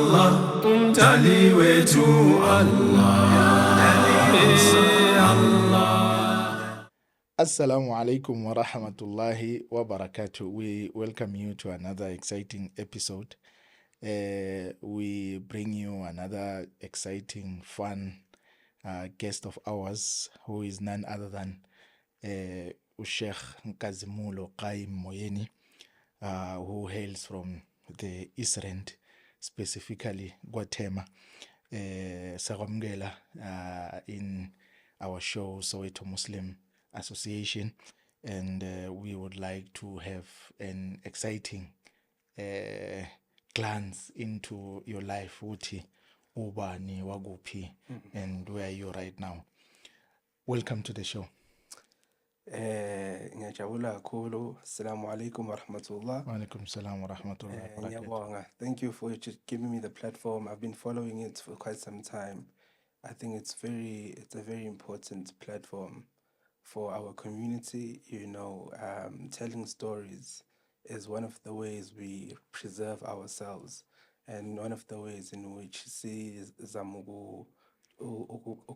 Allah, umdali wetu Allah. Assalamu alaikum wa rahmatullahi wa barakatuh. We welcome you to another exciting episode. We bring you another exciting, fun guest of ours who is none other than Sheikh Nkazimulo Qaaim Moyeni, who hails from the East Rand, specifically Guatemala. Sagamgela in our show Soweto Muslim Association, and we would like to have an exciting glance into your life, Uti, Ubani, Wagupi, and where you're right now. Welcome to the show. Ngiyajabula kakhulu. Assalamu alaikum wa rahmatullah. Wa alaikum salam wa rahmatullah wa barakatuh. Ngiyabonga. Thank you for just giving me the platform. I've been following it for quite some time. I think it's a very important platform for our community. Telling stories is one of the ways we preserve ourselves, and one of the ways in which zamugu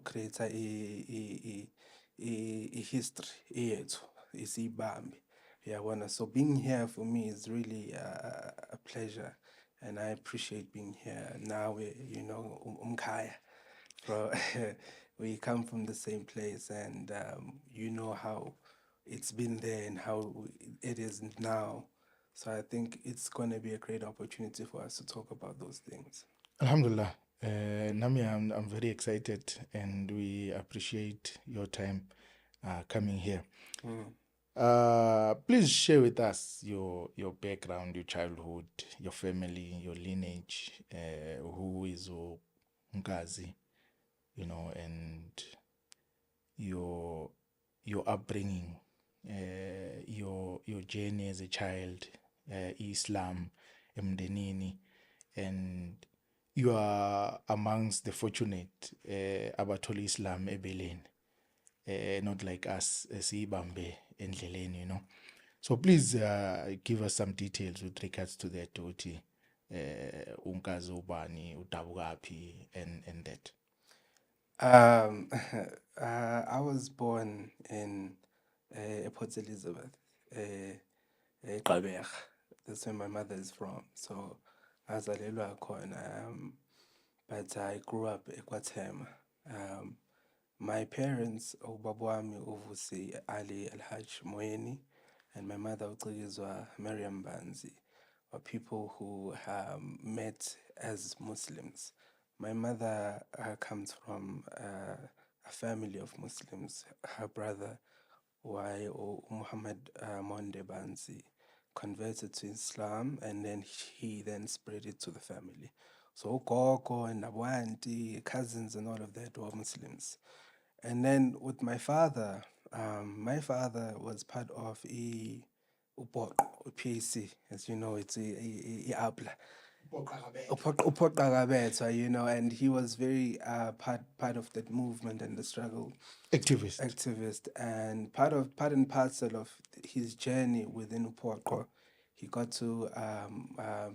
create a history yethu isibambe. So being here for me is really a pleasure, and I appreciate being here. Now umkhaya, bro. We come from the same place, and you know how it's been there and how it is now. So I think it's going to be a great opportunity for us to talk about those things. Alhamdulillah. Nami, I'm very excited, and we appreciate your time coming here. Please share with us your background, your childhood, your family, your lineage, who is Nkazi, and your upbringing, your journey as a child, Islam, emdenini, and you are amongst the fortunate abathole Islam ebeleni, not like us siyibambe endleleni, So please give us some details with regards to that, uthi unkazi ubani, udabukaphi, and that. I was born in Port Elizabeth, Gqeberha. That's where my mother is from. So azalelwa khona, but I grew up in Guatemala. My parents, ubaba wami uvusi Ali Alhaj Moyeni, and my mother ucikizwa Maryam Banzi, are people who met as Muslims. My mother comes from a family of Muslims. Her brother, Muhammad Monde Banzi, converted to Islam, and then he spread it to the family. So Gogo and Abuanti, cousins and all of that were Muslims. And then with my father was part of PAC, as you know, it's a APLA. And he was very part of that movement and the struggle. Activist. And part and parcel of his journey within Upoqo, he got to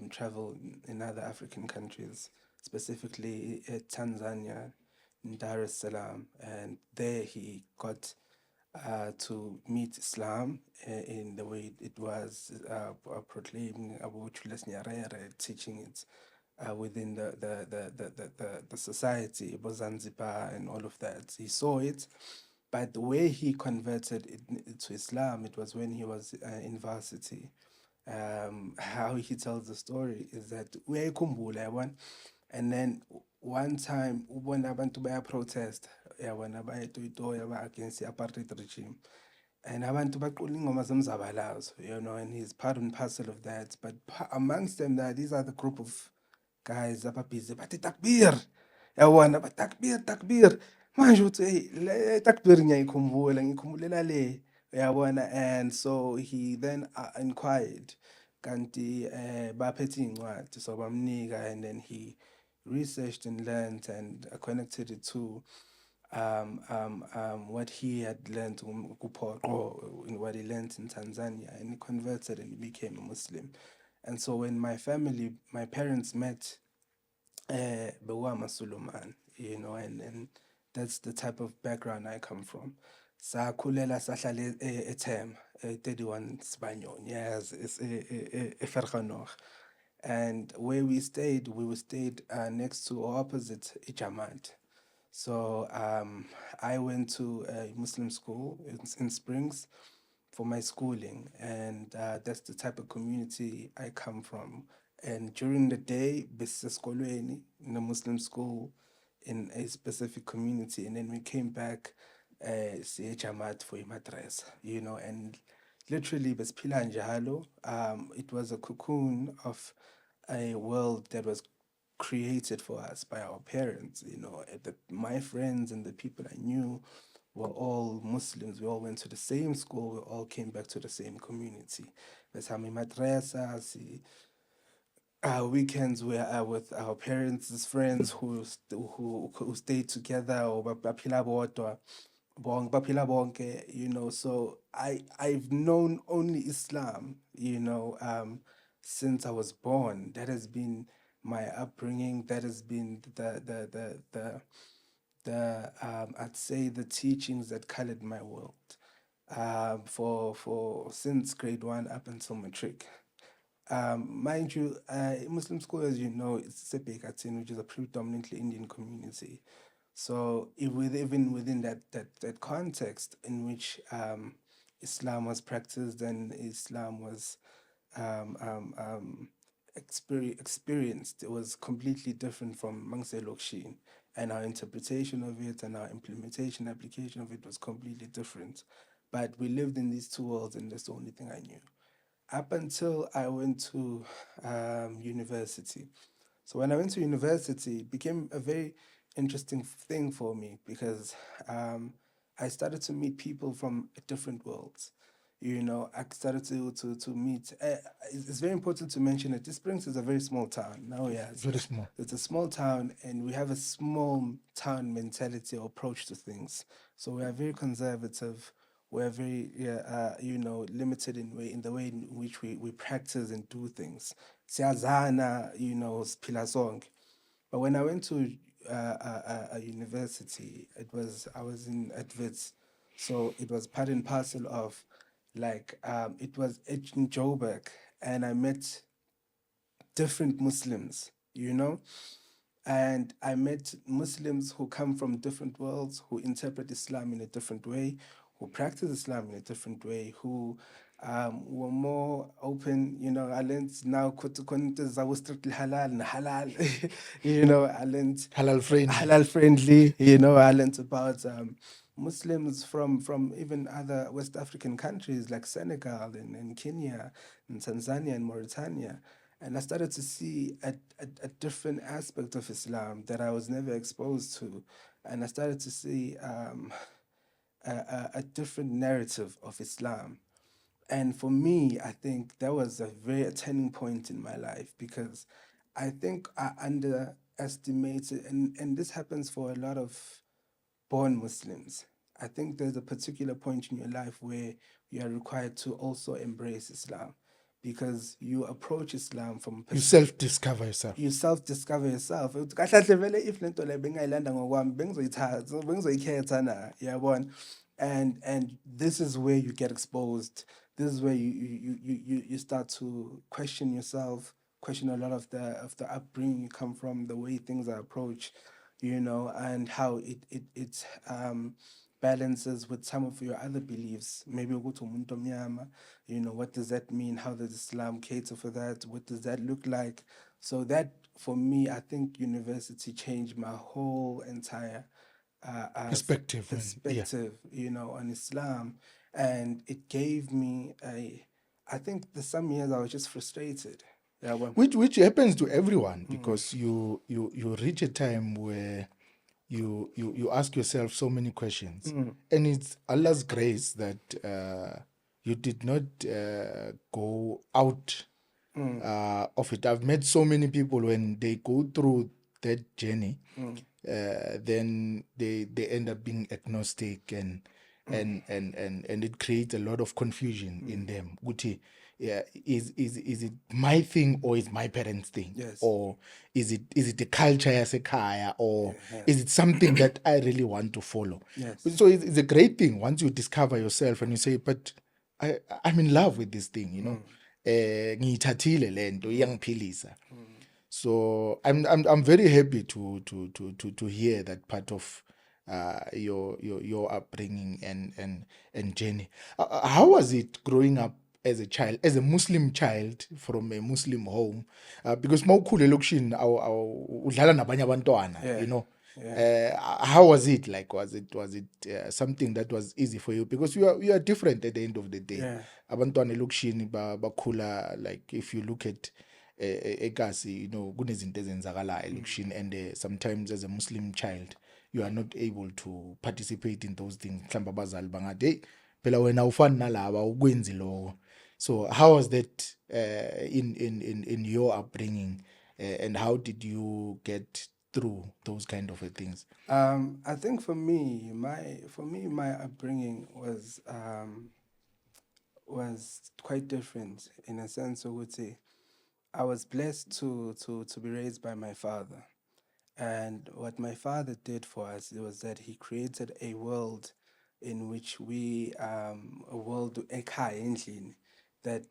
travel in other African countries, specifically Tanzania, in Dar es Salaam, and there he got to meet Islam in the way it was proclaiming Abu Chulas Nyarere, teaching it within the society, Zanzibar and all of that. He saw it, but the way he converted it to Islam, it was when he was in varsity. How he tells the story is that and then one time ubona abantu baya protest yabona baya toyitoya against the apartheid regime, and abantu baqula ingoma zomzabalazo, and he's part and parcel of that. But amongst them, these are the group of guys ababhizi bathi takbir, yabona ba takbir manje uthi hey takbir ngiyikhumbula le, yabona. And so he then inquired kanti baphethe incwadi, so bamnika, and then he researched and learned and connected it to what he had learned what he learned in Tanzania, and he converted and he became a Muslim. And so when my parents met Bewama Suluman, and that's the type of background I come from. Sakhulela sahlala eThem, 31 Sibanyoni, yes, it's eVergenoeg. And where we stayed, stayed next to or opposite Ijamat. So I went to a Muslim school in Springs for my schooling, and that's the type of community I come from. And during the day, beseskolweni in a Muslim school in a specific community, and then we came back, siye Jamaat for imadrasa, and literally besiphila njalo. It was a cocoon of a world that was created for us by our parents. My friends and the people I knew were all Muslims. We all went to the same school. We all came back to the same community. That's how my madrasa, our weekends were with our parents' friends who stayed together or baphila bodwa, baphila bonke, So I've known only Islam, since I was born. That has been my upbringing. That has been I'd say the teachings that colored my world, for since grade 1 up until matric. Mind you, Muslim school, as you know, it's Sepekatin, which is a predominantly Indian community. So even within that context in which Islam was practiced and Islam was experienced, it was completely different from Mangse Lokshin. And our interpretation of it and our implementation, application of it was completely different. But we lived in these two worlds, and that's the only thing I knew. Up until I went to university. So when I went to university, it became a very interesting thing for me because I started to meet people from different worlds. I started to meet. It's very important to mention that this Springs is a very small town. Now, yes, Very small. it's a small town, and we have a small town mentality or approach to things. So we are very conservative. We're very, limited in the way in which we practice and do things. Siyazana, siphila sonke. But when I went to a university, I was in Advits, so it was part and parcel of it was in Joburg, and I met different Muslims, and I met Muslims who come from different worlds, who interpret Islam in a different way, who practice Islam in a different way, who were more open. I learned now strictly halal and halal. I learned Halal friendly. I learned about Muslims from even other West African countries like Senegal and Kenya and Tanzania and Mauritania. And I started to see a different aspect of Islam that I was never exposed to. And I started to see a different narrative of Islam. And for me, I think that was a very turning point in my life because I think I underestimated, and this happens for a lot of born Muslims. I think there's a particular point in your life where you are required to also embrace Islam because you approach Islam from You self-discover yourself. You self-discover yourself. Kahle vele if lento le bengayilanda ngokwami bengizoyithatha bengizoyikhetha na, yabona. And this is where you get exposed. This is where you start to question yourself, question a lot of the upbringing you come from, the way things are approached, and how it balances with some of your other beliefs. Maybe ukuthi umuntu omnyama, what does that mean? How does Islam cater for that? What does that look like? So that, for me, I think university changed my whole entire Perspective. On Islam. And it gave me I think some years I was just frustrated. Yeah, which happens to everyone because you reach a time where you ask yourself so many questions, and it's Allah's grace that you did not go out of it. I've met so many people when they go through that journey, then they end up being agnostic and it creates a lot of confusion in them. Guti, yeah, is it my thing or is my parents' thing? Yes. Or is it the culture yasekhaya, or Yeah. is it something that I really want to follow? Yes. So it's a great thing once you discover yourself and you say, but I'm in love with this thing, you know. Ngiyithathile le nto iyangiphilisa. So I'm very happy to hear that part of your upbringing and journey. How was it growing up as a child, as a Muslim child from a Muslim home? Because mawukhule elokishini udlala nabanye abantwana, Yeah. you know. Yeah. How was it like? Was it something that was easy for you? Because you are different at the end of the day. Yeah. Abantwana elokishini bakhula, like if you look at ekasi, you know, kunezinto ezenzakalayo elokishini, and sometimes as a Muslim child you are not able to participate in those things. Mhlawumbe abazali bangathi hey phela wena awufani nalaba ukwenzi lokho. So how was that in your upbringing, and how did you get through those kind of things? I think for me, my upbringing was quite different in a sense. I would say I was blessed to be raised by my father, and what my father did for us was that he created a world in which a world ekhaya endlini, that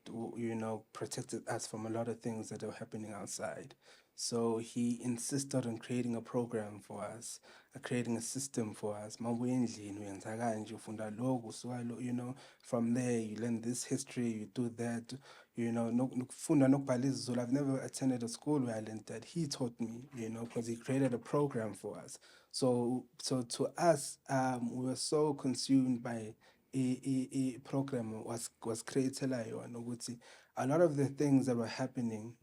protected us from a lot of things that are happening outside. So he insisted on creating a program for us, creating a system for us. Mawubuya endlini uyenza kanje, ufunda lokhu, usuka from there you learn this history, you do that, nokufunda nokubhala isiZulu. I've never attended a school where I learned that. He taught me, because he created a program for us. So to us, we were so consumed by a program was created like ukuthi a lot of the things that were happening,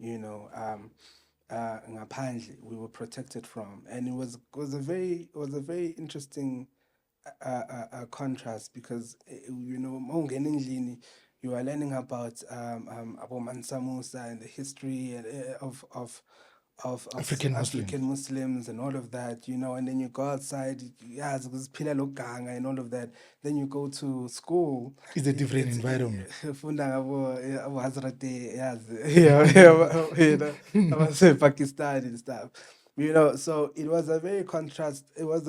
ngaphandle, we were protected from, and it was a very interesting contrast, because mawungena endlini, you are learning about Abu Mansa Musa and the history and, of African African Muslims and all of that, and then you go outside, yeah, and all of that. Then you go to school. It's a different environment. Funda ngabo Hazrat, yeah, Pakistan and stuff. So it was a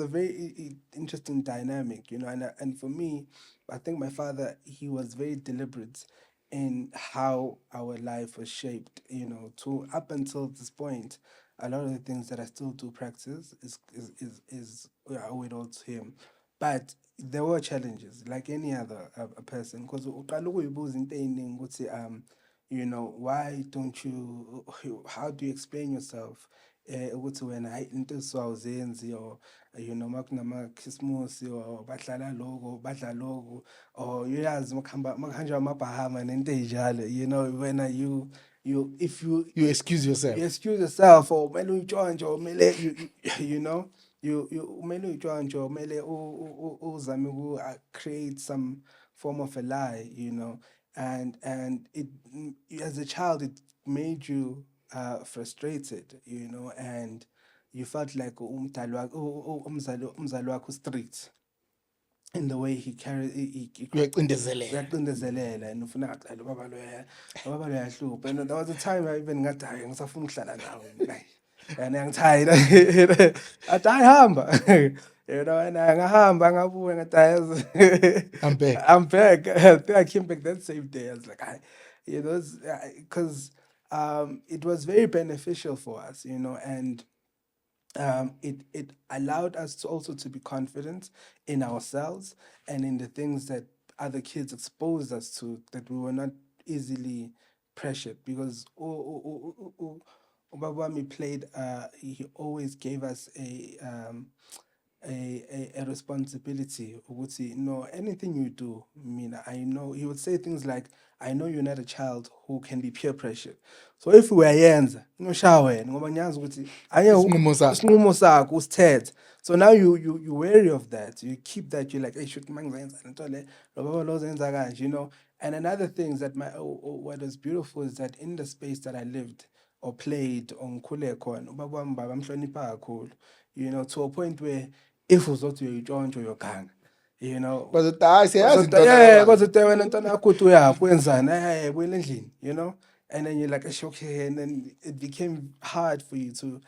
very interesting dynamic, and for me, I think my father, he was very deliberate in how our life was shaped, to up until this point. A lot of the things that I still do practice is I owe it all to him. But there were challenges like any other a person, because why don't you, how do you explain yourself, ukuthi wena hayi into esiwawuzenzi, or makunama-Christmas, or badlala loko badla loko, or uyazi makuhanjwa amabhahama nento ey'njalo, when if you excuse yourself. you excuse yourself, or kumele uyitshontshe, or kumele you know you kumele uyitshontshe, or kumele uzame create some form of a lie, and it, as a child, it made you frustrated, and you felt like umzali wakho strict in the way he carried. Uyacindezelela and ufuna ngathi ubaba lo yahlupha. And there was a time I even ngathi hayi ngisafuna ukuhlala nawe, and I'm tired. Athi hayi hamba. And ngahamba ngabuya ngathi I'm back. I'm back. I think I came back that same day. I was like, because it was very beneficial for us, and it allowed us to also to be confident in ourselves and in the things that other kids exposed us to, that we were not easily pressured, because Ubaba wami played, he always gave us a responsibility, ukuthi no, anything you do, I know, he would say things like, I know you're not a child who can be peer pressured, so if uyayenza ngoshawa wena ngoba ngiyazi ukuthi isinqumo sakho usithethe. So now you wary of that, you keep that, you're like, hey, shoot, mangizenza lento le lo baba lo uzenza kanje, and another thing is that what was beautiful is that in the space that I lived or played or ngikhule khona, ubaba wami mhlonipha kakhulu, to a point where if uzothi uyayitshontsha uyoganga, you know. Was it siyazi Was it when Antona Kutuya, you know? And then you're like, okay, and then it became hard for you to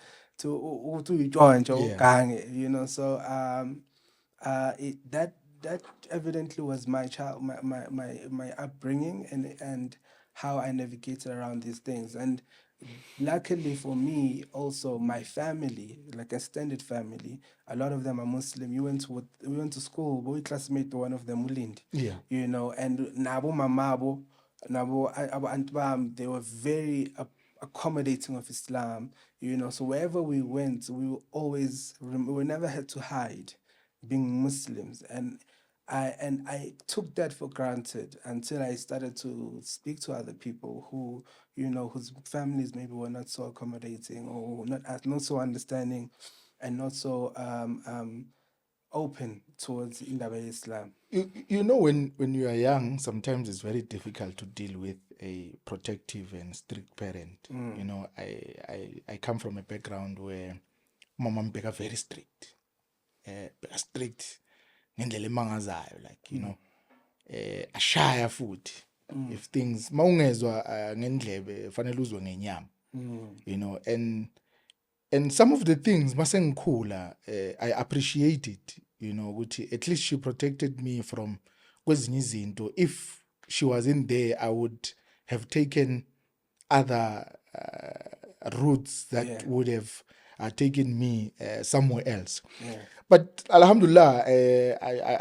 join, you know. So that evidently was my upbringing and how I navigated around these things. And luckily for me, also my family, like extended family, a lot of them are Muslim. We went to school, but we classmate one of them Ulindi. Yeah. You know, and nabo mamabo, nabo abo antbam, they were very accommodating of Islam. You know, so wherever we went, we never had to hide being Muslims. And I took that for granted until I started to speak to other people who, you know, whose families maybe were not so accommodating or not so understanding, and not so open towards Indaba Islam. You know, when you are young, sometimes it's very difficult to deal with a protective and strict parent. You know, I come from a background where mama mbeka very strict, strict ngendlela emangazayo, like, you know, ashaya futhi. If things mawungezwa ngendlebe fanele uzwe ngenyama, you know. And some of the things masengikhula, I appreciate it, you know, ukuthi at least she protected me from kwezinye izinto. If she wasn't there, I would have taken other routes that would have taken me somewhere else. But alhamdulillah,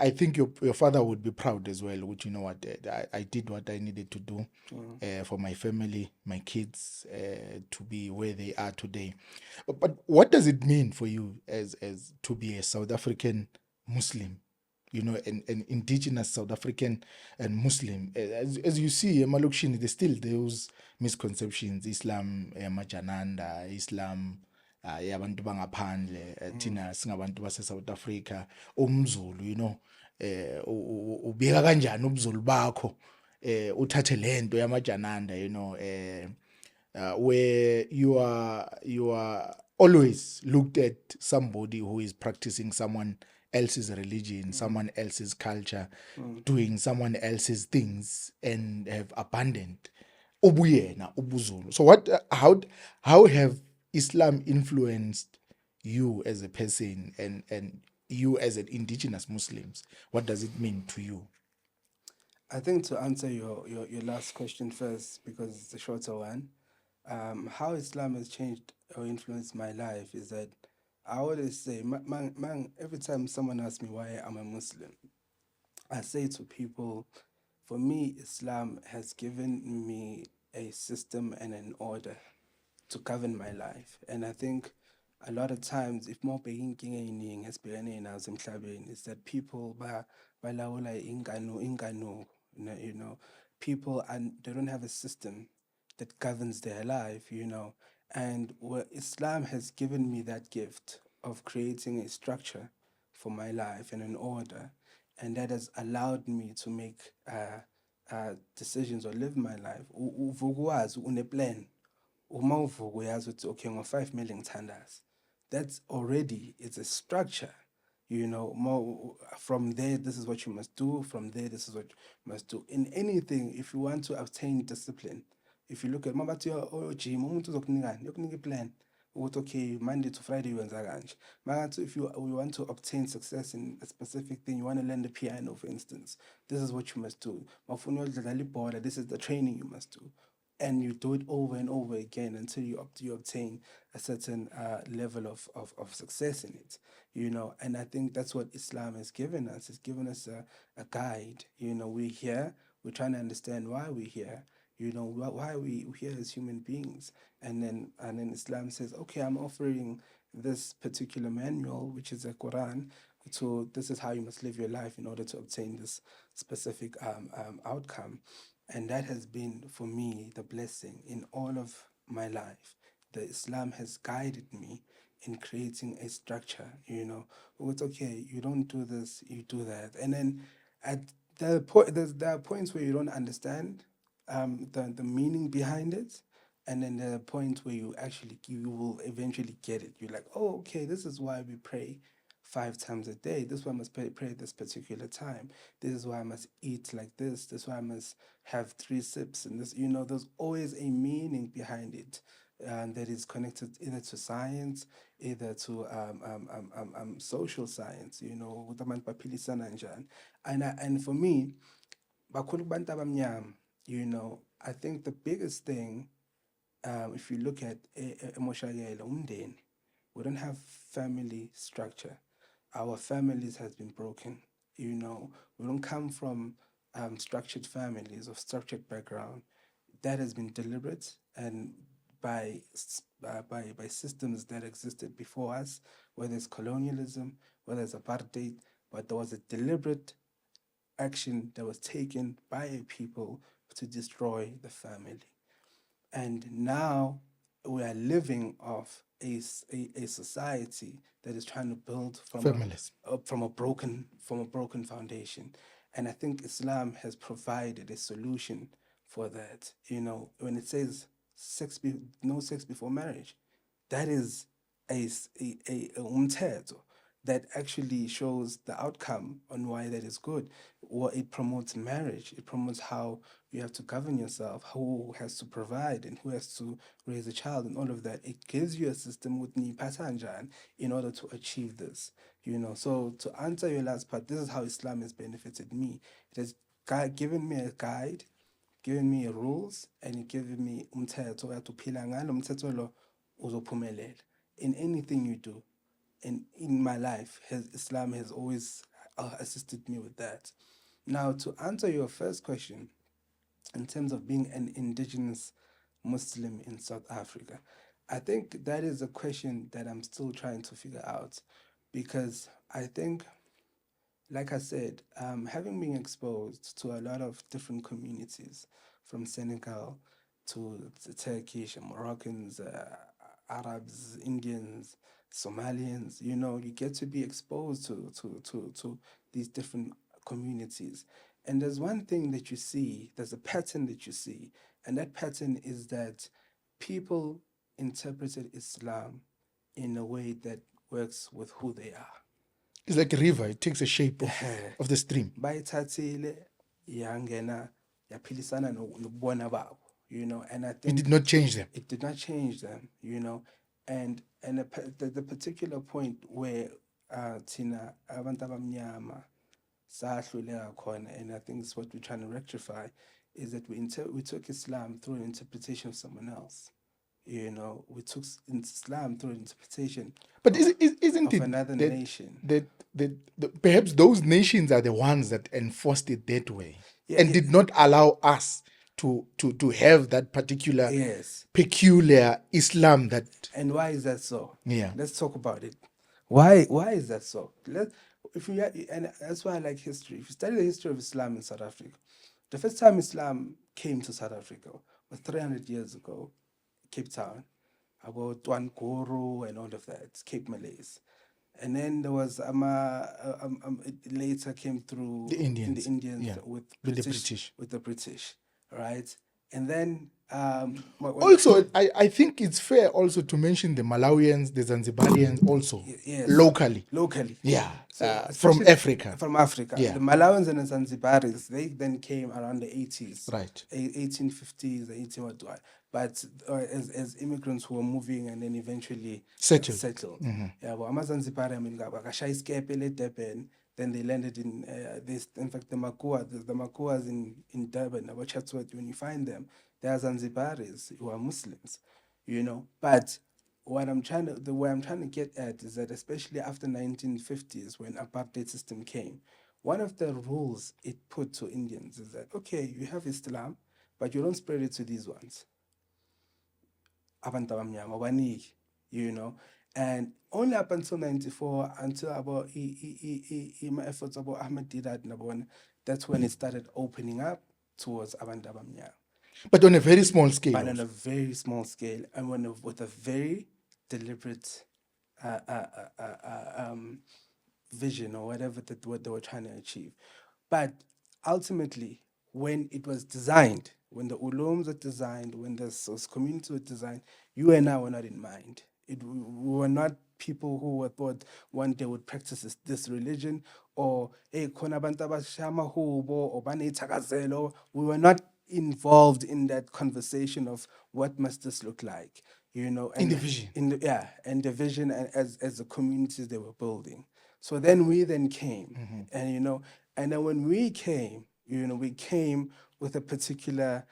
I think your father would be proud as well, which, you know what, I did what I needed to do for my family, my kids, to be where they are today. But what does it mean for you as to be a South African Muslim, you know, an indigenous South African and Muslim? As you see, Malukshini, there's still those misconceptions: Islam, Majananda, Islam, yabantu bangaphandle, thina singabantu base South Africa, umZulu, you know, ubika kanjani ubuzulu bakho, uthathe lento yamajananda, you know, where you are always looked at somebody who is practicing someone else's religion, someone else's culture, doing someone else's things, and have abandoned ubuyena ubuzulu. So how have Islam influenced you as a person and you as an indigenous Muslims? What does it mean to you? I think to answer your last question first, because it's a shorter one, how Islam has changed or influenced my life is that I always say, every time someone asks me why I'm a Muslim, I say to people, for me, Islam has given me a system and an order to govern my life. And I think a lot of times, if more beginning has been in us is that people balawula ingano, you know, people, and they don't have a system that governs their life, you know. And Islam has given me that gift of creating a structure for my life and an order, and that has allowed me to make decisions or live my life. Uvukwazi uneplan. Uma uvuka uyazi ukuthi okay, ngo-5 million ngithandaza. That's already, it's a structure. You know, more from there, this is what you must do. From there, this is what you must do. In anything, if you want to obtain discipline, if you look at mabathi gym, umuntu uzokunikani, yokunika i-plan. Okay, Monday to Friday wenza kanje. Makathi if you want to obtain success in a specific thing, you want to learn the piano, for instance, this is what you must do. Mafuna uyodlala ibhola, this is the training you must do. And you do it over and over again until you obtain a certain level of success in it, you know. And I think that's what Islam has given us. It's given us a guide. You know, we're here, we're trying to understand why we're here, you know, why we're here as human beings. And then Islam says, okay, I'm offering this particular manual, which is a Quran, so this is how you must live your life in order to obtain this specific outcome. And that has been, for me, the blessing in all of my life. The Islam has guided me in creating a structure, you know. It's okay, you don't do this, you do that. And then at the point, there are points where you don't understand the meaning behind it. And then there are points where you will eventually get it. You're like, oh, okay, this is why we pray 5 times a day. This is why I must pray at this particular time. This is why I must eat like this. This is why I must have 3 sips. And this, there's always a meaning behind it. That is connected either to science, either to social science, with abantu baphilisana njani. And for me, bakhulu kubantu abamnyama, I think the biggest thing, if you look at emoshakele umndeni, we don't have family structure. Our families has been broken. We don't come from structured families or structured background. That has been deliberate and by systems that existed before us, whether it's colonialism, whether it's apartheid, but there was a deliberate action that was taken by a people to destroy the family. And now we are living off a society that is trying to build from a broken foundation. And I think Islam has provided a solution for that. When it says no sex before marriage, that is a umthetho that actually shows the outcome on why that is good. Or it promotes marriage. It promotes how you have to govern yourself, who has to provide and who has to raise a child and all of that. It gives you a system with Nipasanjan in order to achieve this. So to answer your last part, this is how Islam has benefited me. It has given me a guide, given me rules, and it given me umthetho to phila ngalo umthetho lo uzophumelela in anything you do. And in my life, Islam has always assisted me with that. Now, to answer your first question, in terms of being an indigenous Muslim in South Africa, I think that is a question that I'm still trying to figure out, because I think, like I said, having been exposed to a lot of different communities, from Senegal to the Turkish, Moroccans, Arabs, Indians, Somalians, you get to be exposed to these different communities. And there's one thing that you see, there's a pattern that you see, and that pattern is that people interpreted Islam in a way that works with who they are. It's like a river, it takes a shape of the stream. Bayithathile yangena yaphilisana nobubona babo, and I think it did not change them. It did not change them, and the particular point where thina abantu abamnyama sahluleka khona, and I think it's what we're trying to rectify, is that we took Islam through an interpretation of someone else. We took Islam through an interpretation. But isn't it another nation? That perhaps those nations are the ones that enforced it that way, and did not allow us to have that particular peculiar Islam that. And why is that so? Yeah, let's talk about it. Why is that so? And that's why I like history. If you study the history of Islam in South Africa, the first time Islam came to South Africa was 300 years ago, Cape Town, about Tuan Guru and all of that, Cape Malays. And then there was it later came through the Indians with the British, right? And then also, I think it's fair also to mention the Malawians, the Zanzibarians also, locally. Yeah, so from Africa. Yeah. The Malawians and the Zanzibaris, they then came around the 80s. Right. 1850s, 18 but as immigrants who were moving and then eventually settled. Mm-hmm. Yeah, but Zanzibari, then they landed in in fact, the Makuas in Durban, about Chatsworth, when you find them, they are Zanzibaris who are Muslims, But what the way I'm trying to get at is that, especially after 1950s, when apartheid system came, one of the rules it put to Indians is that, okay, you have Islam, but you don't spread it to these ones. And only up until 94, until about my efforts about Ahmed Didat Nabon, that's when it started opening up towards abantu abamnyama. But on a very small scale. But on a very small scale, and with a very deliberate vision, or whatever what they were trying to achieve. But ultimately, when it was designed, when the ulums were designed, when the communities were designed, you and I were not in mind. We were not people who were thought one day would practice this religion, or hey, khona abantu abashaya amahubo, or baneyithakazelo. We were not involved in that conversation of what must this look like, you know, and In the vision. and the vision, and as the communities they were building. So then we then came, and you know, and then when we came, you know, we came with a particular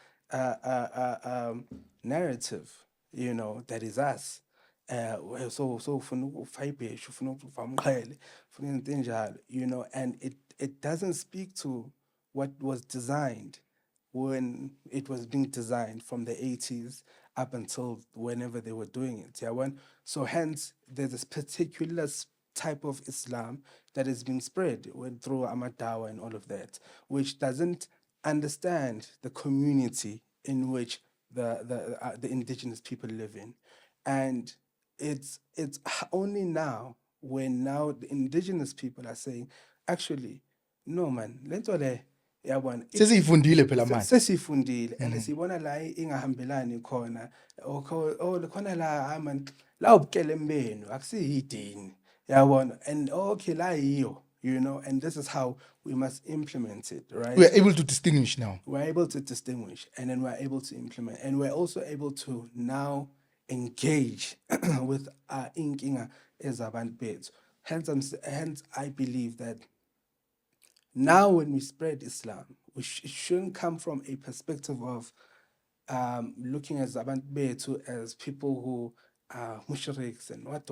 narrative, you know, that is us. So ufuna ukufa ibheshu, ufuna ukufa umqhele, ufuna into enjalo, you know, and it doesn't speak to what was designed when it was being designed from the 80s up until whenever they were doing it. Yeah, so hence there's this particular type of Islam that is being spread through Amadawa and all of that, which doesn't understand the community in which the indigenous people live in. And it's only now when now the indigenous people are saying, actually, no man, lento le yabona Sesiyifundile phela manje. sesifundile and sibona la ingahambelani khona khona la man la ubukele benu akusiyidini yabona, and okay la yiyo, you know, and this is how we must implement it, right? We are able to distinguish now. We're able to distinguish, and then we're able to implement, and we're also able to now engage with our inkinga ezabantu bethu. Hence I believe that now when we spread Islam, it shouldn't come from a perspective of looking at Zabantu Betu as people who are mushriks and what,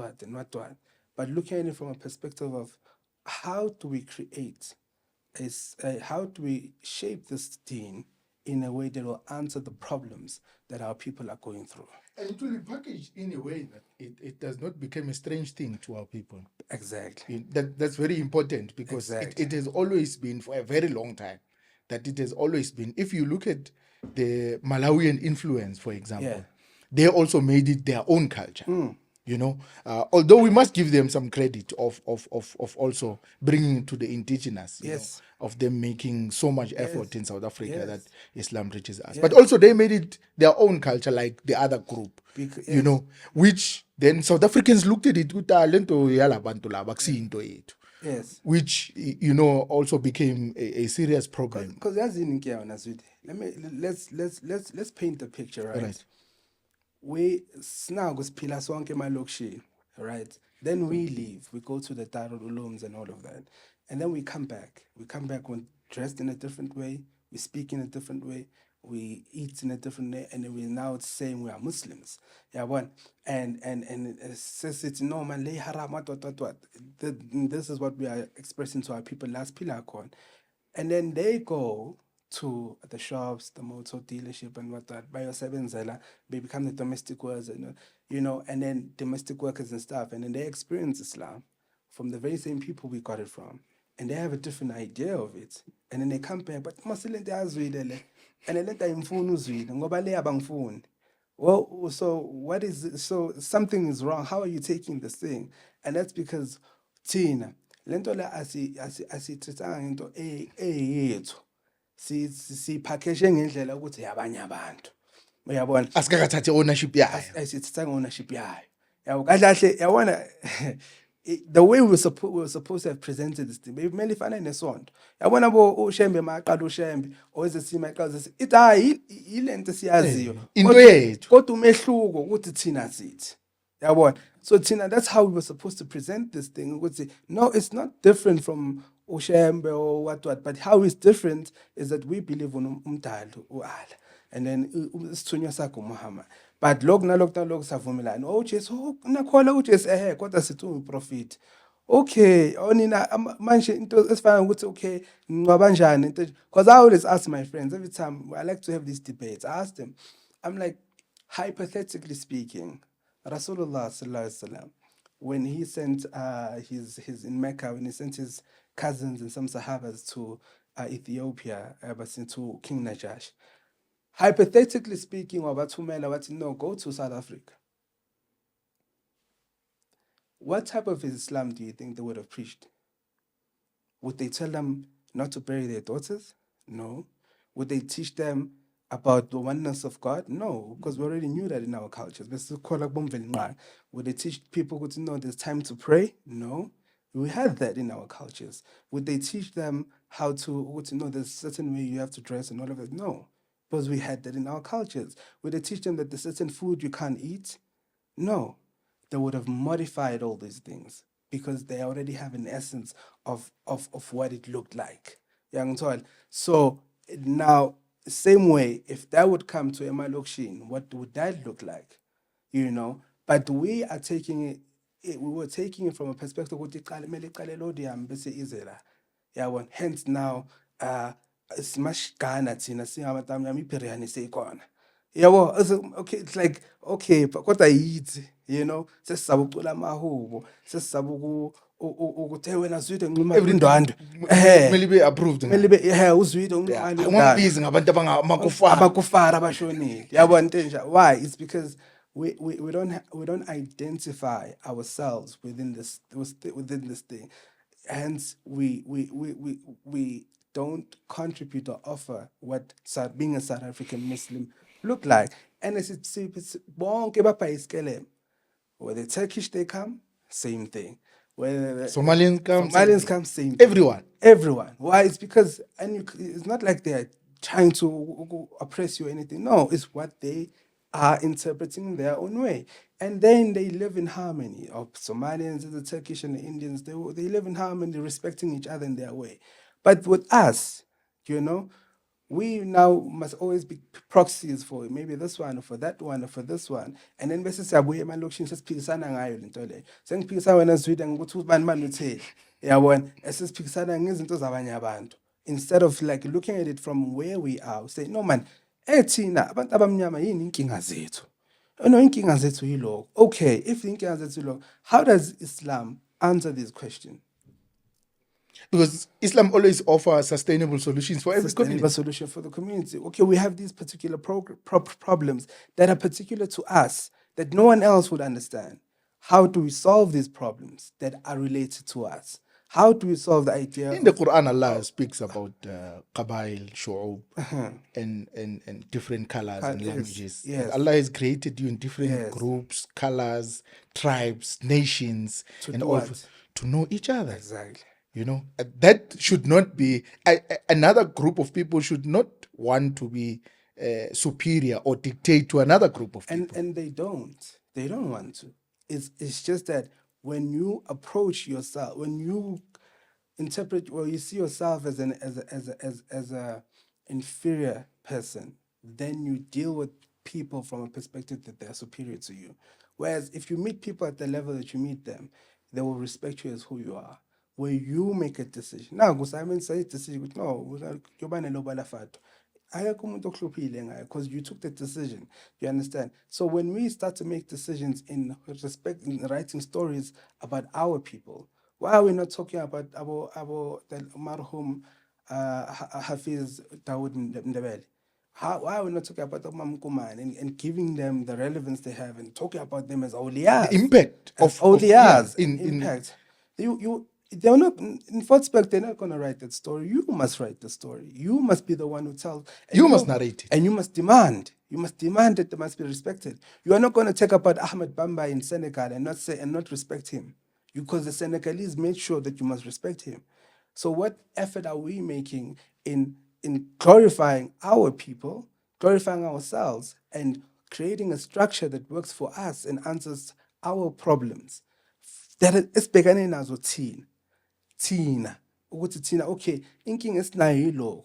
but looking at it from a perspective of how do we create, how do we shape this deen in a way that will answer the problems that our people are going through. And it will be packaged in a way that it does not become a strange thing to our people. Exactly. That's very important, because it has always been for a very long time that it has always been. If you look at the Malawian influence, for example, they also made it their own culture. You know, although we must give them some credit of also bringing it to the indigenous, you know, of them making so much effort in South Africa that Islam reaches us. But also they made it their own culture, like the other group, you know, which then South Africans looked at it with which, you know, also became a serious problem. Because let's paint the picture, right? We now siphila sonke emalokishini, right? Then we leave, we go to the Darul Ulums and all of that, and then we come back. We come back when dressed in a different way, we speak in a different way, we eat in a different way, and then we're now saying we are Muslims. Yeah, one and it says it's no man lay haram what. This is what we are expressing to our people last pillar con, and then they go to the shops, the motor dealership and what that, they become the domestic workers, you know, and then domestic workers and stuff, and then they experience Islam from the very same people we got it from, and they have a different idea of it, and then they come back, but and then let them well, so what is it? So something is wrong. How are you taking this thing? And that's because Tina, lentola asithetanga into yethu. Si package ngendlela ukuthi yabanye abantu. Uyabona? Asikakathathe ownership yayo. Asithetanga ownership yayo. Yabo kahle yabona the way we were supposed to have presented this thing, maybe ifana nesonto. Yabona bo ushembe maqala ushembe owezesima iqhaza it hayi ilento siyaziyo. Into yethu. Kodwa umehluko ukuthi thina sithi. Yabona? So Tina, that's how we were supposed to present this thing. Ukuthi no, it's not different from ushembe or what, but how it's different is that we believe in umdali uAllah, and then isithunywa sakho Muhammad. But lok savumelana. Oh Jesu nakhola uJesu kodwa sithi uprofit. Okay, onina manje into esifana ukuthi okay, ngcwaba kanjani into, because I always ask my friends every time I like to have these debates. I ask them, I'm like, hypothetically speaking, Rasulullah sallallahu alaihi wasallam, when he sent his in Mecca, when he sent his cousins and some Sahabas to Ethiopia, but to King Najash, hypothetically speaking, no, go to South Africa. What type of Islam do you think they would have preached? Would they tell them not to bury their daughters? No. Would they teach them about the oneness of God? No, because we already knew that in our cultures. Would they teach people to know there's time to pray? No. We had that in our cultures. Would they teach them how to know there's a certain way you have to dress and all of that? No, because we had that in our cultures. Would they teach them that there's certain food you can't eat? No, they would have modified all these things because they already have an essence of what it looked like. So now, same way, if that would come to Emma Lokshin, what would that look like? But we are taking we were taking it from a perspective of hence now simashigana thina singabantu abamnyama ibhiryani seyikhona. Okay, it's like, okay, kodwa yithi, sesizaba ucula amahubo, sesizaba ukuthi wena Zwide nquma indwandwe. Kumele be approved. Kumele be uZwide unquma Awumbizi ngabantu abangamakufara. Amakufara abashonile. Yabona ntenja. Why? It's because we don't identify ourselves within this thing. Hence we don't contribute or offer what being a South African Muslim look like. And it's bonke bapha iskelem. Where the Turkish they come, same thing. Where the Somalians come, same thing. Everyone. Why? It's because it's not like they're trying to oppress you or anything. No, it's what they are interpreting in their own way. And then they live in harmony. Of Somalians, the Turkish and the Indians, they live in harmony, respecting each other in their way. But with us, we now must always be proxies for maybe this one or for that one or for this one. And then bese siyabuya emalokishini sesiphikisana ngayo lento le. Sengiphikisana wena Zwide ngokuthi ubani uthe. Yabona, esesiphikisana ngezinto zabanye abantu. Instead of like looking at it from where we are, say no man, thina abantu abamnyama yini inkinga zethu? No, inkinga zethu yiloko. Okay, if inkinga zethu yiloko, how does Islam answer this question? Because Islam always offers sustainable solutions for every community. Solution for the community. Okay, we have these particular problems that are particular to us that no one else would understand. How do we solve these problems that are related to us? How do we solve the idea? In the Quran, Allah speaks about qabail, shu'ub, and different colors and languages. Yes. Allah has created you in different groups, colors, tribes, nations, to know each other. Exactly. That should not be another group of people should not want to be superior or dictate to another group of people. And they don't want to. It's just that when you approach yourself, when you interpret, or you see yourself as a inferior person, then you deal with people from a perspective that they're superior to you. Whereas if you meet people at the level that you meet them, they will respect you as who you are. Where you make a decision. Now, because I mean, say a decision. No, because you took the decision. You understand? So when we start to make decisions in respect, in writing stories about our people, why are we not talking about the marhum Hafiz Dawood Ndebele? Why are we not talking about the Mamkuman and giving them the relevance they have and talking about them as awliyas? The impact of awliyas. Impact. They're not, in Fortsburg, they're not going to write that story. You must write the story. You must be the one who tells. You must narrate it. And you must demand. You must demand that they must be respected. You are not going to take about Ahmed Bamba in Senegal and not respect him. Because the Senegalese made sure that you must respect him. So what effort are we making in glorifying our people, glorifying ourselves, and creating a structure that works for us and answers our problems? That is beginning as a teen. Okay, inking is nailo.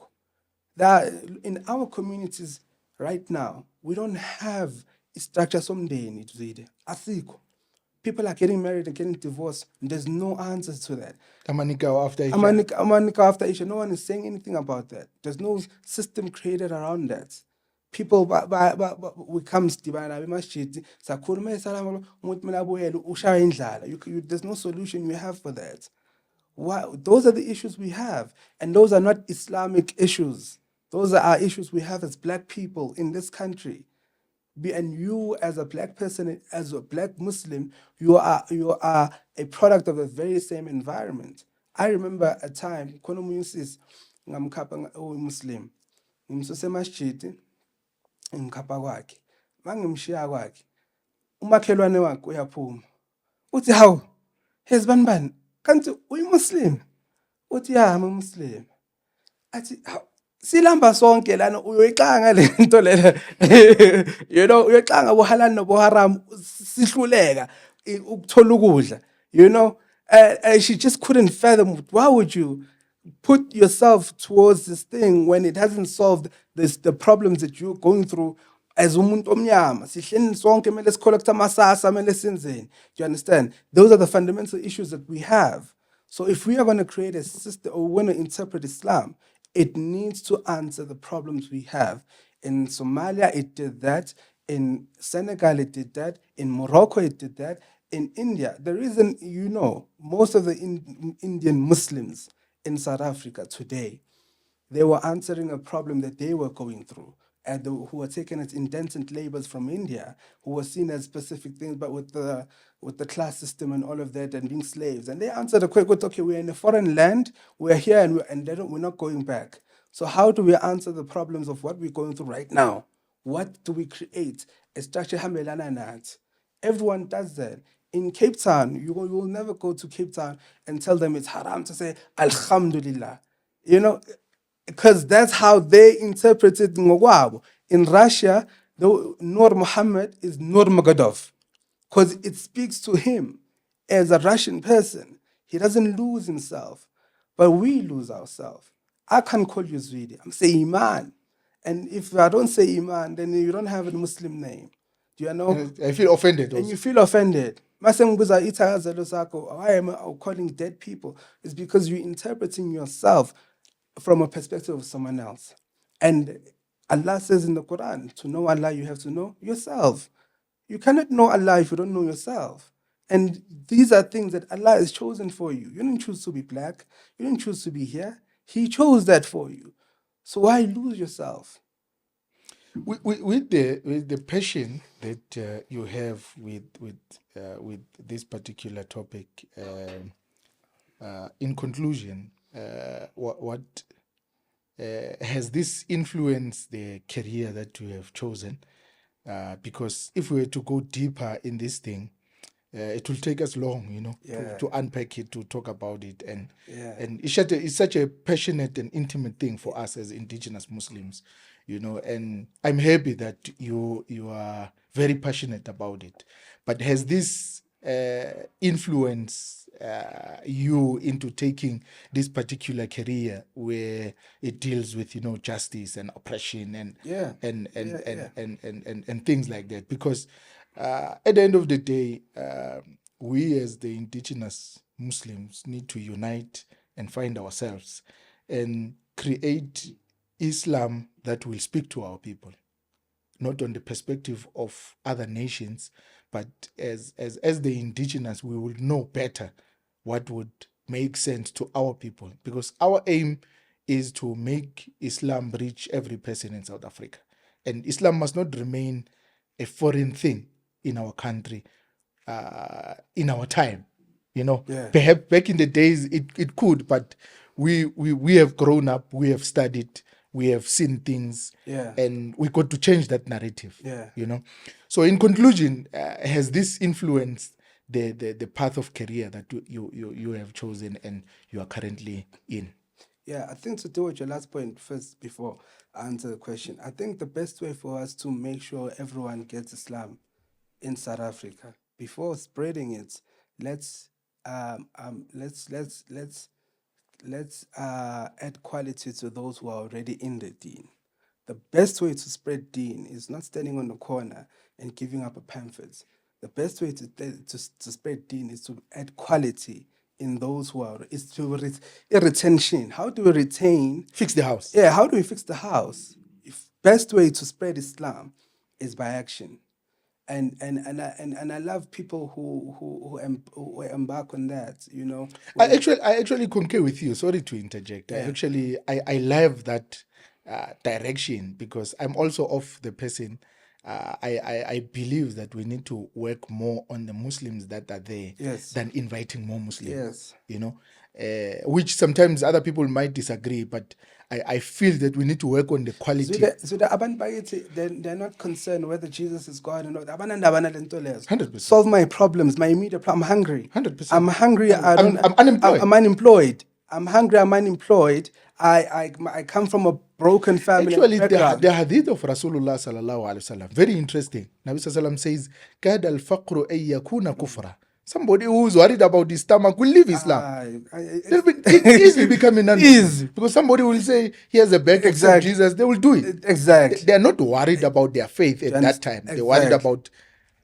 That in our communities right now, we don't have a structure someday. People are getting married and getting divorced. And there's no answers to that. Amanika after each. No one is saying anything about that. There's no system created around that. People we come there's no solution you have for that. Why? Those are the issues we have, and those are not Islamic issues. Those are our issues we have as Black people in this country. And you, as a Black person, as a Black Muslim, you are a product of the very same environment. I remember a time, Muslim, ngikhapha kwakhe. Mangimshiya kwakhe, umakhelwane wakhe uyaphuma. Uthi, "Hawu, here's bani? Kanti uyimuslim?" Uthi, "Yeah, I'm a Muslim." Athi, "Hawu, silamba sonke lana uyoyixanga lento lena." You know, uyoyixanga bohalali noboharam sihluleka ukuthola ukudla. You know, she just couldn't fathom, why would you put yourself towards this thing when it hasn't solved the problems that you're going through as umuntu omnyama? Sihleli sonke kumele sicollecta amasasa, kumele senzeni. Do you understand? Those are the fundamental issues that we have. So if we are going to create a system or we want to interpret Islam, it needs to answer the problems we have. In Somalia, it did that. In Senegal, it did that. In Morocco, it did that. In India, the reason, you know, most of the Indian Muslims in South Africa today, they were answering a problem that they were going through, and who were taken as indentured laborers from India, who were seen as specific things, but with the class system and all of that, and being slaves. And they answered a quick, okay, we're in a foreign land, we're here, and we're not going back. So how do we answer the problems of what we're going through right now? What do we create? A structure hambelana nathi. Everyone does that. In Cape Town, you will never go to Cape Town and tell them it's haram to say Alhamdulillah. You know, because that's how they interpret it. In Russia, Nur Muhammad is Nur Magadov, because it speaks to him as a Russian person. He doesn't lose himself, but we lose ourselves. I can't call you Zwidi. I'm saying Iman. And if I don't say Iman, then you don't have a Muslim name. Do you know? And I feel offended also. And you feel offended. Why am I calling dead people? It's because you're interpreting yourself from a perspective of someone else. And Allah says in the Quran, to know Allah, you have to know yourself. You cannot know Allah if you don't know yourself. And these are things that Allah has chosen for you. You didn't choose to be black. You didn't choose to be here. He chose that for you. So why lose yourself? With the passion that you have with this particular topic, in conclusion, what has this influenced the career that you have chosen? Because if we were to go deeper in this thing, it will take us long, you know, to unpack it, to talk about it, and it's such a passionate and intimate thing for us as indigenous Muslims, you know. And I'm happy that you are very passionate about it. But has this influenced you into taking this particular career where it deals with, you know, justice and oppression and things like that? Because at the end of the day, we as the indigenous Muslims need to unite and find ourselves and create Islam that will speak to our people, not on the perspective of other nations, but as the indigenous, we will know better what would make sense to our people, because our aim is to make Islam reach every person in South Africa. And Islam must not remain a foreign thing in our country, in our time. You know, perhaps back in the days it could, but we have grown up, we have studied, we have seen things, and we got to change that narrative. You know, so in conclusion, has this influenced the path of career that you have chosen and you are currently in? Yeah, I think to deal with your last point first before I answer the question, I think the best way for us to make sure everyone gets Islam in South Africa, before spreading it, let's add quality to those who are already in the deen. The best way to spread deen is not standing on the corner and giving up a pamphlet. The best way to spread deen is to add quality in those who are, is to retention. How do we retain? Fix the house. Yeah, how do we fix the house? Best way to spread Islam is by action. And I love people who embark on that, you know. I actually concur with you. Sorry to interject. I love that direction, because I'm also of the person I believe that we need to work more on the Muslims that are there than inviting more Muslims. Which sometimes other people might disagree, but I feel that we need to work on the quality. So the abantu bakithi, they're not concerned whether Jesus is God or not. 100%. Solve my problems, my immediate problem. I'm hungry. 100%. I'm hungry. I'm unemployed. I'm unemployed. I'm hungry. I'm unemployed. I come from a broken family. Actually, the hadith of Rasulullah sallallahu alaihi wasallam, very interesting. Nabi sallallahu says, "Kad al faqru ay yakuna kufra." Somebody who's worried about his stomach will leave Islam. They'll be easily becoming non-Muslim. Because somebody will say, here's a bag of Jesus, they will do it. Exactly. They're not worried about their faith at that time. They're worried about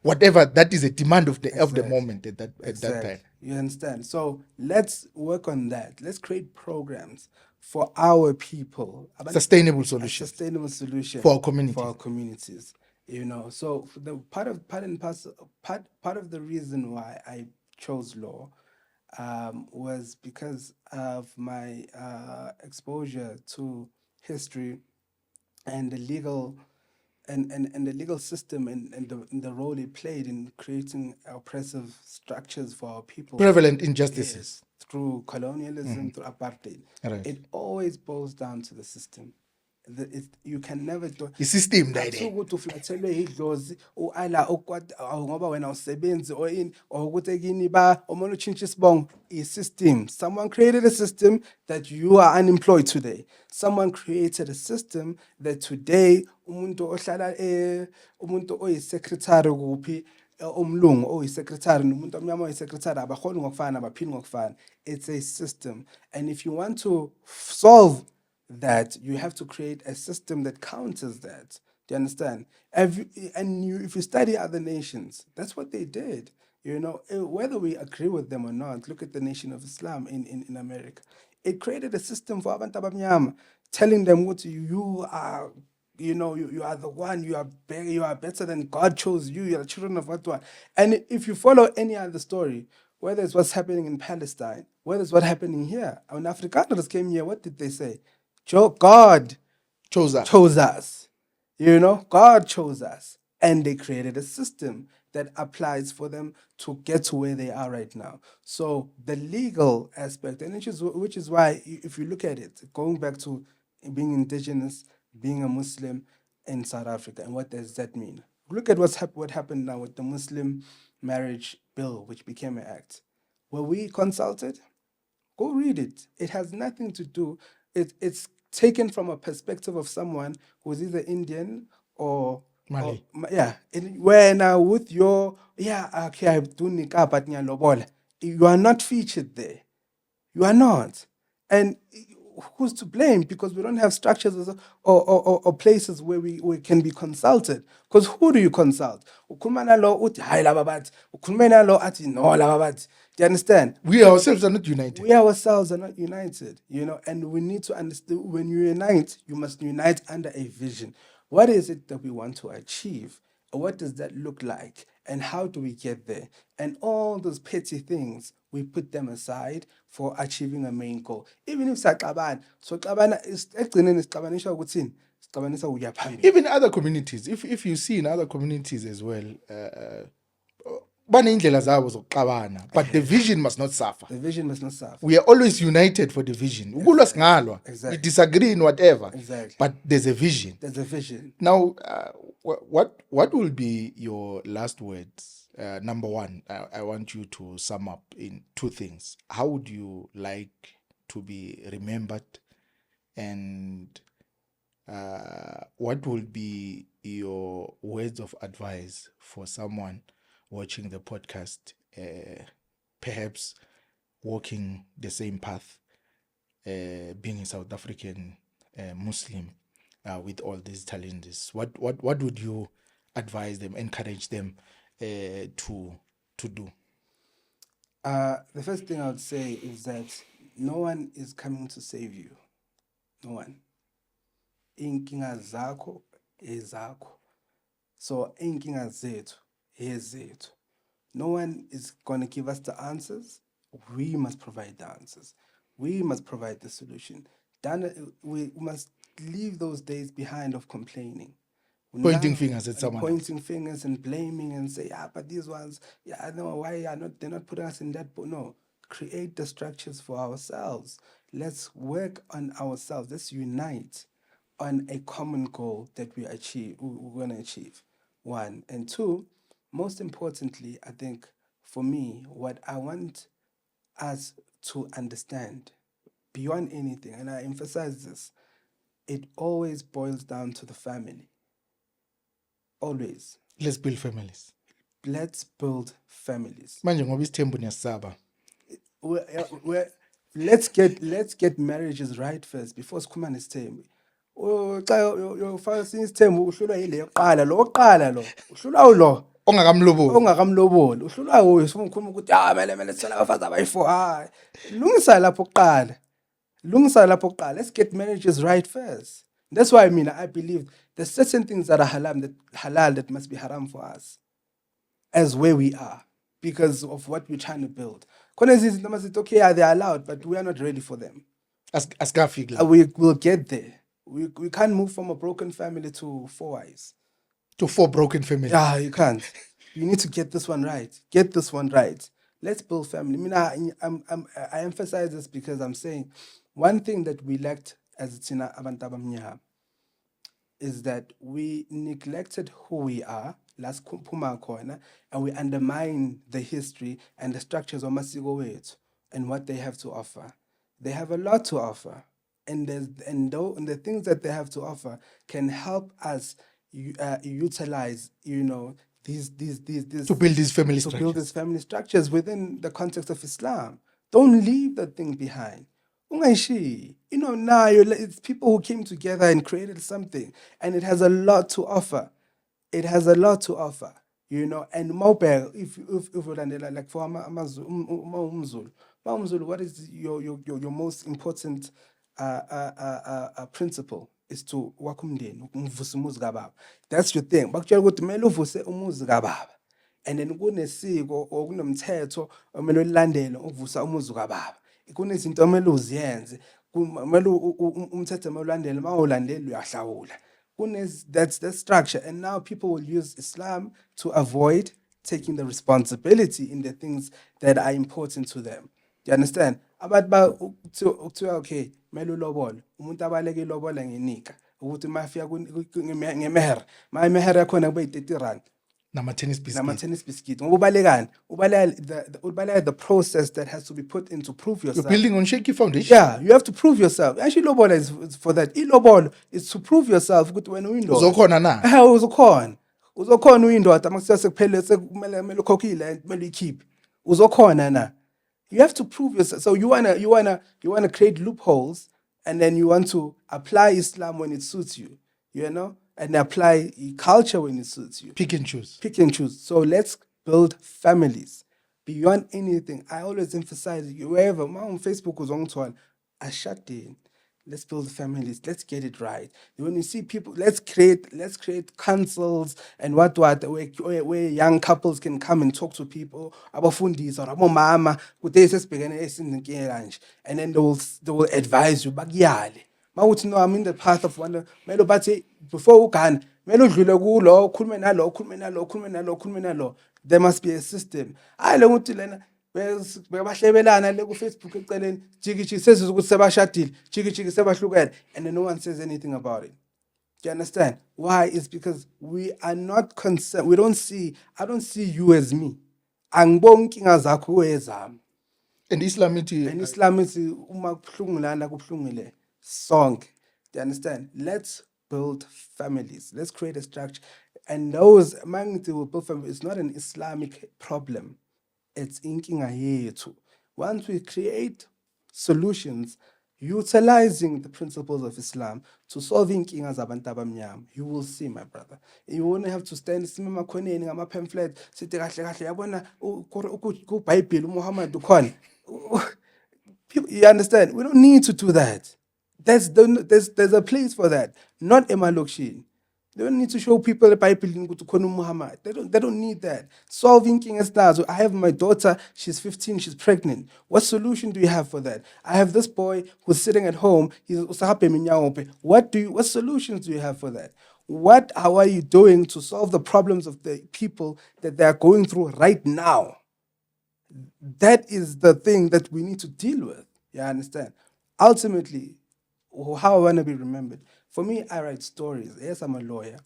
whatever that is a demand of the moment at that time. You understand? So let's work on that. Let's create programs for our people. Sustainable solution for our communities. So the part of the reason why I chose law was because of my exposure to history and the legal and the legal system and the role it played in creating oppressive structures for our people. Prevalent injustices. Through colonialism, through apartheid. Right. It always boils down to the system. You can never do the system ukuthi uflathelwe idlozi uala ngoba wena usebenzi or in or ukuthi kini ba omona utshintsha isibongo system. Someone created a system that you are unemployed today. Someone created a system that today umuntu ohlala umuntu oyisecretary kuphi umlungu oyisecretary nomuntu omnyama oyisecretary abakhona ngokufana abaphili ngokufana. It's a system, and if you want to solve that, you have to create a system that counters that. Do you understand? If you study other nations, that's what they did. Whether we agree with them or not, look at the Nation of Islam in America. It created a system for abantu abamnyama, telling them what you are. You are the one. You are better than God chose you. You are the children of what one. And if you follow any other story, whether it's what's happening in Palestine, whether it's what's happening here, when Afrikaners came here, what did they say? God chose us. God chose us. And they created a system that applies for them to get to where they are right now. So the legal aspect, and which is why, if you look at it, going back to being indigenous, being a Muslim in South Africa, and what does that mean? Look at what happened now with the Muslim marriage bill, which became an act. Were we consulted? Go read it. It has nothing to do. It's taken from a perspective of someone who's either Indian or Mali. Where now with your okay, I do nikah but nyalobola. You are not featured there. You are not. And who's to blame? Because we don't have structures or places where we can be consulted. Because who do you consult? Do you understand? We ourselves are not united. And we need to understand, when you unite, you must unite under a vision. What is it that we want to achieve? What does that look like? And how do we get there? And all those petty things, we put them aside for achieving a main goal. Even if even other communities, if you see in other communities as well, but the vision must not suffer. The vision must not suffer. We are always united for the vision. Exactly. We disagree in whatever. Exactly. But there's a vision. There's a vision. Now, what will be your last words? Number one, I want you to sum up in two things. How would you like to be remembered? And what will be your words of advice for someone watching the podcast, perhaps walking the same path, being a South African Muslim with all these challenges? What would you advise them, encourage them to do? The first thing I would say is that no one is coming to save you. No one. Inkinga zakho ezakho. So inkinga zethu ezethu. No one is going to give us the answers. We must provide the answers. We must provide the solution. We must leave those days behind of complaining. Pointing fingers at and someone pointing fingers and blaming and say, but these ones, I know why are not they're not putting us in that. No, create the structures for ourselves. Let's work on ourselves. Let's unite on a common goal that we're going to achieve. One and two, most importantly, I think for me, what I want us to understand beyond anything, and I emphasize this, it always boils down to the family. Always. Let's build families. Let's build families. Manje ngoba isithembu niyasaba. Let's get marriages right first before sikhuluma nesithembu. Xa uyofaka sinye isithembu uhlulwa yile yokuqala lo oqala lo uhlulwa ulo ongakamloboli uhlulwa uyo sokukhuluma ukuthi mele sithola abafazi abayi4 lungisa lapho kuqala. Let's get marriages right first. That's why I believe there's certain things that are halal that must be haram for us as where we are because of what we're trying to build. Okay, they're allowed, but we are not ready for them. We will get there. We can't move from a broken family to 4 wives. To 4 broken families. Yeah, you can't. You need to get this one right. Get this one right. Let's build family. I emphasize this because I'm saying one thing that we lacked as Tsina Abantu Abamnyama is that we neglected who we are, and we undermine the history and the structures of Masiko wethu and what they have to offer. They have a lot to offer, and the things that they have to offer can help us utilize, these to build these family structures within the context of Islam. Don't leave that thing behind. Now it's people who came together and created something, and it has a lot to offer. It has a lot to offer, and mobile. If like for Umzulu, what is your most important principle? Is to wakumndeni ukuvusa umuzi kababa. That's your thing. Bakutshela ukuthi kumele uvuse umuzi kababa. And then kunesiko or kunomthetho omele ulandele ukuvusa umuzi kababa. Kunezinto omele uziyenze. Kumele umthetho omele ulandele mawulandele uyahlawula. That's the structure. And now people will use Islam to avoid taking the responsibility in the things that are important to them. Do you understand? Okay, melu lobola. Umuntu abaleke ilobola ngenika. Ukuthi mafia ngemeher. My meher yakhona kube 30 rand. Nama-tennis biscuit. Ubalekani? Ubaleka the process that has to be put in to prove yourself. You're building on shaky foundation. Yeah, you have to prove yourself. Actually, lobola is for that. Ilobolo is to prove yourself. Ukuthi wena uyindoda. Uzokhona na? Uzokhona uyindoda makusase kuphele sekumele ukhokhile and kumele uyikhiphe. Uzokhona na? You have to prove yourself. So you wanna create loopholes, and then you want to apply Islam when it suits you, and apply culture when it suits you. Pick and choose. So let's build families beyond anything. I always emphasize wherever my on Facebook was on to I shut in. Let's build families. Let's get it right. When you see people, let's create councils and what where young couples can come and talk to people. Abafundis or abomama, and then they will advise you. No, I'm in the path of wonder. Before you can, there must be a system. I don't want bebahlebelana le ku Facebook eceleni jiki sesizo ukuthi sebashadile jiki sebahlukene, and no one says anything about it. Do you understand why? It's because we are not concerned. I don't see you as me. Angiboni inkinga zakho ezami. And Islam is uma kubuhlungu lana kubuhlungile sonke. Do you understand? Let's build families. Let's create a structure, and those mangithi will build families. It's not an Islamic problem. It's inkinga yethu. Once we create solutions utilizing the principles of Islam to solve inkinga zabantu abamnyama, you will see, my brother. You won't have to stand emakhoneni ngama pamphlet sithi kahle kahle yabona ku Bible uMuhammad ukhona. You understand? We don't need to do that. There's a place for that, not emalokishini. They don't need to show people the Bible to Muhammad. They don't need that. Solving kingas nazo. I have my daughter, she's 15, she's pregnant. What solution do you have for that? I have this boy who's sitting at home, he's usahape minyaope. What solutions do you have for that? how are you doing to solve the problems of the people that they are going through right now? That is the thing that we need to deal with. You understand? Ultimately, how I want to be remembered. For me, I write stories. Yes, I'm a lawyer,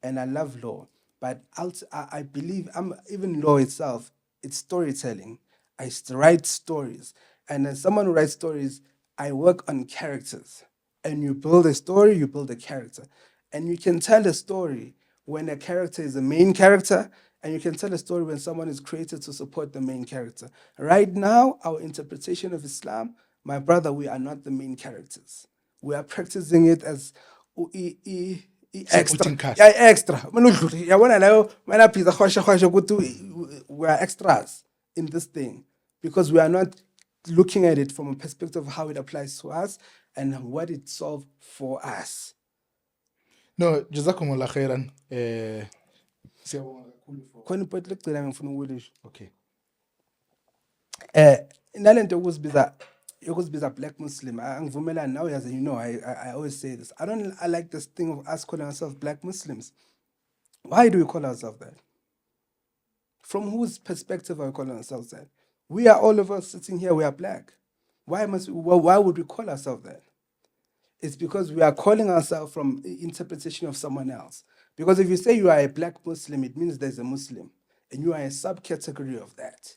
and I love law. But I believe even law itself. It's storytelling. Write stories, and as someone who writes stories, I work on characters. And you build a story, you build a character, and you can tell a story when a character is the main character, and you can tell a story when someone is created to support the main character. Right now, our interpretation of Islam, my brother, we are not the main characters. We are practicing it as extra. Supporting cast. Yeah, extra. Yabona leyo, mana pizza khosha ukuthi we are extras in this thing because we are not looking at it from a perspective of how it applies to us and what it solves for us. No, jazakumullah khairan. Siyabonga kakhulu for. Khona point lekugcina ngifuna ukulisho. Okay. Inalento yokuzibiza black Muslim, angivumelani nawe, as you know, I always say this. I like this thing of us calling ourselves black Muslims. Why do we call ourselves that? From whose perspective are we calling ourselves that? We are all of us sitting here, we are black. Why would we call ourselves that? It's because we are calling ourselves from the interpretation of someone else. Because if you say you are a black Muslim, it means there's a Muslim, and you are a subcategory of that.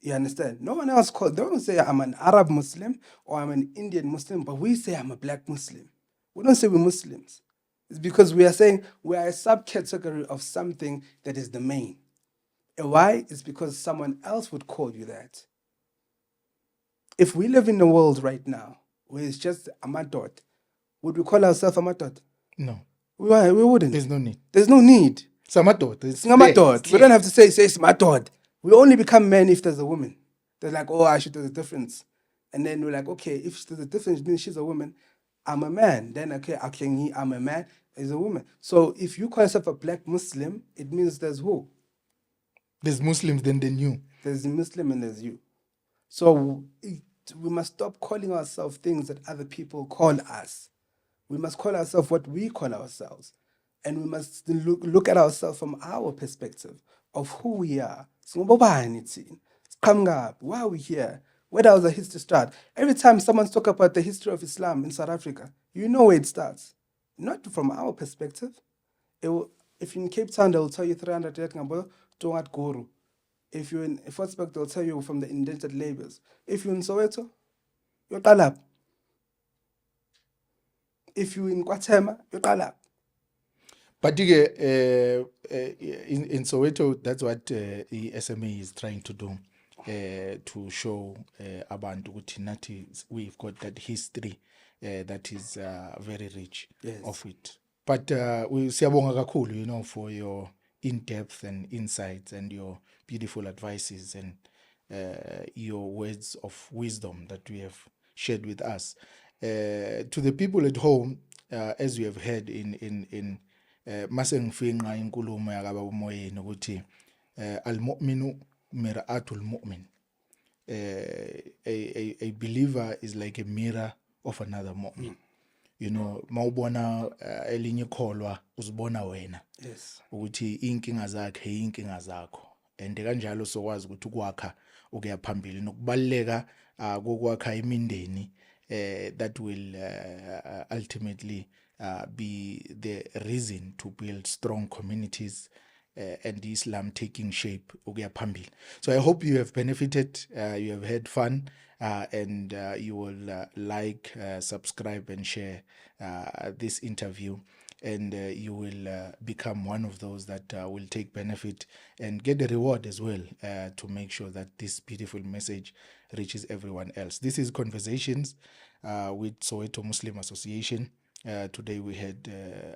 You understand? No one else they don't say I'm an Arab Muslim or I'm an Indian Muslim, but we say I'm a black Muslim. We don't say we're Muslims. It's because we are saying we are a subcategory of something that is the main. And why? It's because someone else would call you that. If we live in a world right now where it's just Amadot, would we call ourselves Amadot? No. We wouldn't. There's no need. There's no need. It's Amadot. It's Amadot. We don't have to say it's Amadot. We only become men if there's a woman. They're like, oh, there's a difference. And then we're like, okay, if there's a difference, means she's a woman. I'm a man. Then, okay, I'm a man, is a woman. So if you call yourself a black Muslim, it means there's who? There's Muslims, then you. There's a Muslim and there's you. So we must stop calling ourselves things that other people call us. We must call ourselves what we call ourselves. And we must look at ourselves from our perspective of who we are. Why are we here? Where does the history start? Every time someone's talk about the history of Islam in South Africa, you know where it starts. Not from our perspective. If you're in Cape Town, they'll tell you 300 years ago, Tongat Guru. If you're in Fortsburg, they'll tell you from the indentured laborers. If you're in Soweto, you're Talab. If you're in Kwatema, you're Talab. But in Soweto, that's what the SMA is trying to do, to show abantu ukuthi nathi we've got that history that is very rich. Yes. Of it. But we siyabonga kakhulu, for your in-depth and insights and your beautiful advices and your words of wisdom that we have shared with us. To the people at home, as we have heard in mase ngifinqa inkulumo yakaba umoyeni ukuthi al-mu'minu mir'atul mu'min. A believer is like a mirror of another mu'min. Mawubona elinye ikholwa uzibona wena. Yes. Ukuthi inkinga zakhe inkinga zakho. And kanjalo sokwazi ukuthi ukwakha ukuya phambili nokubaleka kokwakha imindeni that will ultimately be the reason to build strong communities and Islam taking shape ukuya phambili. So I hope you have benefited, you have had fun, and you will like, subscribe and share this interview, and you will become one of those that will take benefit and get the reward as well, to make sure that this beautiful message reaches everyone else. This is Conversations with Soweto Muslim Association. Today we had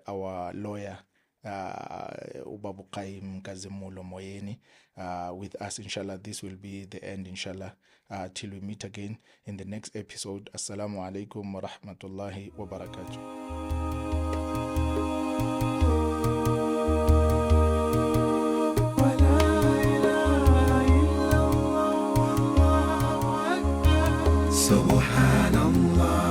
our lawyer, Nkazimulo Moyeni, with us. Inshallah, this will be the end, inshallah, till we meet again in the next episode. Assalamu alaikum wa rahmatullahi wa barakatuh. Subhanallah.